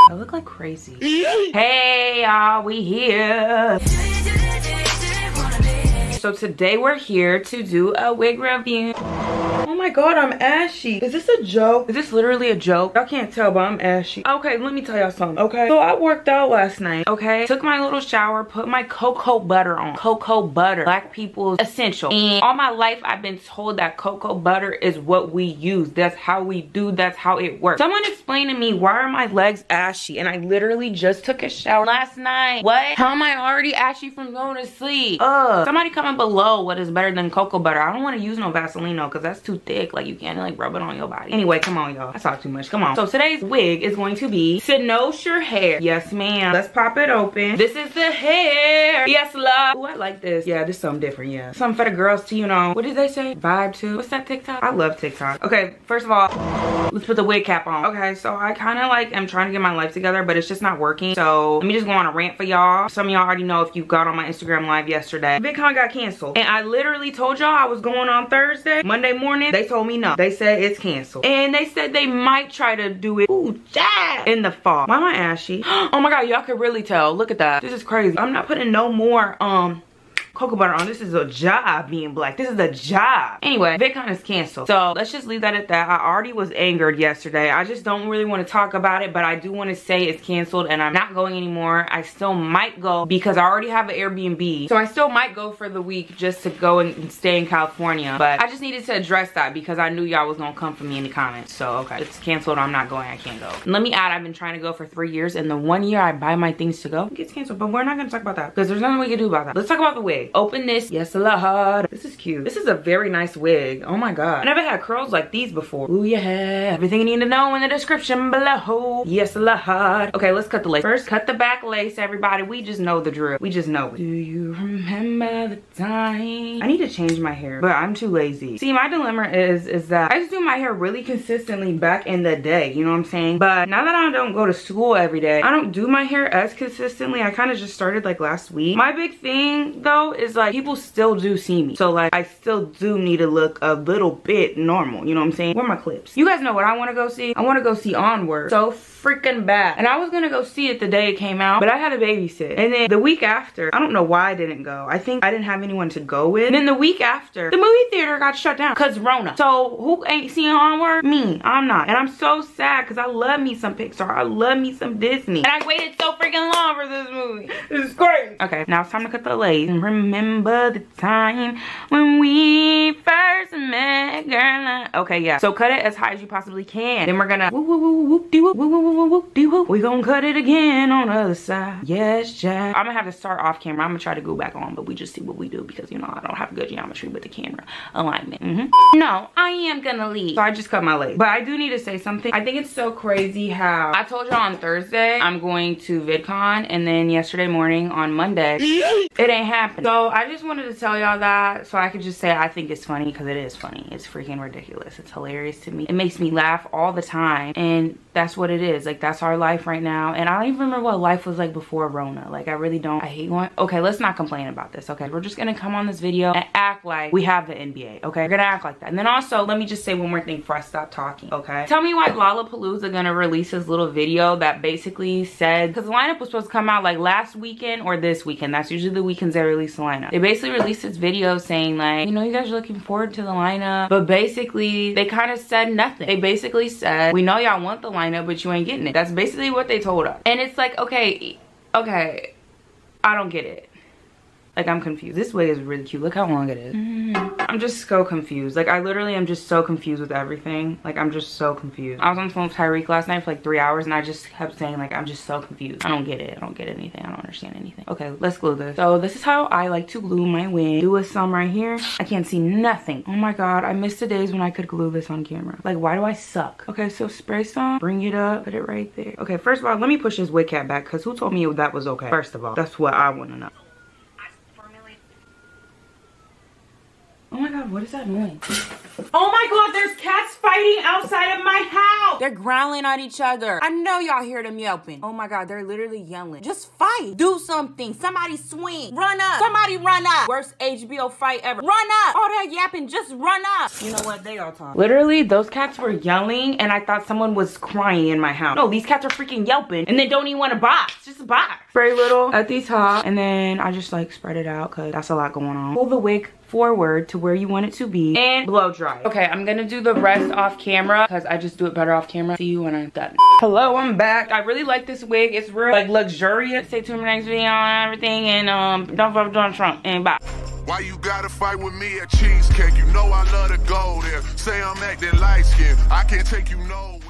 I look like crazy. Hey y'all, we here. So today we're here to do a wig review. Oh my god, I'm ashy. Is this a joke? Is this literally a joke? Y'all can't tell, but I'm ashy. Okay, let me tell y'all something, okay? So I worked out last night, okay? Took my little shower, put my cocoa butter on. Cocoa butter, black people's essential. And all my life, I've been told that cocoa butter is what we use. That's how we do, that's how it works. Someone explain to me, why are my legs ashy? And I literally just took a shower last night. What? How am I already ashy from going to sleep? Somebody comment below what is better than cocoa butter. I don't want to use no Vaseline though, because that's too thick. Like you can't like rub it on your body. Anyway, come on y'all. I talk too much. Come on. So today's wig is going to be Synosure hair. Yes ma'am. Let's pop it open. This is the hair. Yes love. Ooh, I like this. Yeah, this is something different. Yeah, something for the girls to, you know, what did they say? Vibe to. What's that TikTok? I love TikTok. Okay, first of all, let's put the wig cap on. Okay, so I kind of like am trying to get my life together, but it's just not working. So let me just go on a rant for y'all. Some of y'all already know if you got on my Instagram live yesterday. VidCon got canceled. And I literally told y'all I was going on Thursday. Monday morning, they told me no. They said it's canceled. And they said they might try to do it, ooh, yeah, in the fall. Why am I ashy? Oh my god, y'all could really tell. Look at that. This is crazy. I'm not putting no more cocoa butter on. This is a job being black. This is a job. Anyway, VidCon is canceled. So let's just leave that at that. I already was angered yesterday. I just don't really want to talk about it, but I do want to say it's canceled and I'm not going anymore. I still might go because I already have an Airbnb. So I still might go for the week just to go and stay in California. But I just needed to address that because I knew y'all was gonna come for me in the comments. So okay, it's canceled. I'm not going. I can't go. And let me add, I've been trying to go for 3 years and the 1 year I buy my things to go, it gets canceled. But we're not gonna talk about that because there's nothing we can do about that. Let's talk about the wig. Open this. Yes lord. This is cute. This is a very nice wig. Oh my god, I never had curls like these before. Ooh yeah, everything you need to know in the description below. Yes lord. Okay, let's cut the lace. First cut the back lace, everybody. We just know the drill. We just know it. Do you remember the time? I need to change my hair, but I'm too lazy. See, my dilemma is that I just do my hair really consistently back in the day, you know what I'm saying? But now that I don't go to school every day, I don't do my hair as consistently. I kind of just started like last week. My big thing though is like people still do see me, so like I still do need to look a little bit normal, you know what I'm saying? Where are my clips? You guys know what I want to go see? I want to go see Onward so freaking bad, and I was gonna go see it the day it came out, but I had a babysit, and then the week after, I don't know why I didn't go. I think I didn't have anyone to go with, and then the week after, the movie theater got shut down because Rona. So who ain't seeing Onward? Me. I'm not, and I'm so sad because I love me some Pixar. I love me some Disney, and I waited so freaking long for this movie. This is crazy. Okay, now it's time to cut the lace. And remember the time when we first met, girl. Okay, yeah. So cut it as high as you possibly can. Then we're gonna whoop whoop whoop whoop dee whoop whoop whoop whoop whoop dee whoop. We gonna cut it again on the other side. Yes, Jack. I'm gonna have to start off camera. I'm gonna try to go back on, but we just see what we do because you know I don't have good geometry with the camera alignment. No, I am gonna leave. So I just cut my leg. But I do need to say something. I think it's so crazy how I told y'all on Thursday I'm going to VidCon, and then yesterday morning on Monday it ain't happened. So I just wanted to tell y'all that so I could just say I think it's funny because it is funny. It's freaking ridiculous. It's hilarious to me. It makes me laugh all the time, and that's what it is. Like that's our life right now, and I don't even remember what life was like before Rona. Like I really don't. I hate going. Okay, let's not complain about this. Okay, we're just gonna come on this video and act like we have the NBA. Okay, we're gonna act like that. And then also let me just say one more thing before I stop talking. Okay, tell me why Lollapalooza gonna release this little video that basically said, because the lineup was supposed to come out like last weekend or this weekend. That's usually the weekends they release the lineup. They basically released this video saying like, you know, you guys are looking forward to the lineup, but basically they kind of said nothing. They basically said, we know y'all want the lineup, but you ain't getting it. That's basically what they told us. And it's like, okay, I don't get it. Like I'm confused. This wig is really cute. Look how long it is. I'm just so confused. Like I literally am just so confused with everything. Like I'm just so confused. I was on the phone with Tyreek last night for like 3 hours and I just kept saying like I'm just so confused. I don't get it. I don't get anything. I don't understand anything. Okay, let's glue this. So this is how I like to glue my wig. Do a some right here. I can't see nothing. Oh my god, I miss the days when I could glue this on camera. Like why do I suck? Okay, so spray some, bring it up, put it right there. Okay, first of all, let me push this wig cap back because who told me that was okay? First of all, that's what I want to know. Oh my god, what is that noise? Oh my god, there's cats fighting outside of my house! They're growling at each other. I know y'all hear them yelping. Oh my god, they're literally yelling. Just fight! fight. Do something. Somebody swing. Run up. Somebody run up. Worst HBO fight ever. Run up. All that yapping, just run up. You know what? They all talk. Literally, those cats were yelling and I thought someone was crying in my house. No, these cats are freaking yelping and they don't even want to box. Just a box. Very little at the top, and then I just like spread it out because that's a lot going on. Pull the wig forward to where you want it to be and blow dry. Okay, I'm gonna do the rest off camera because I just do it better off camera. See you when I'm done. Hello, I'm back. I really like this wig. It's real like luxurious. Stay tuned for the next video on everything, and don't vote for Donald Trump, and bye. Why you gotta fight with me at Cheesecake? You know I love to go there. Say I'm acting light skinned. I can't take you nowhere.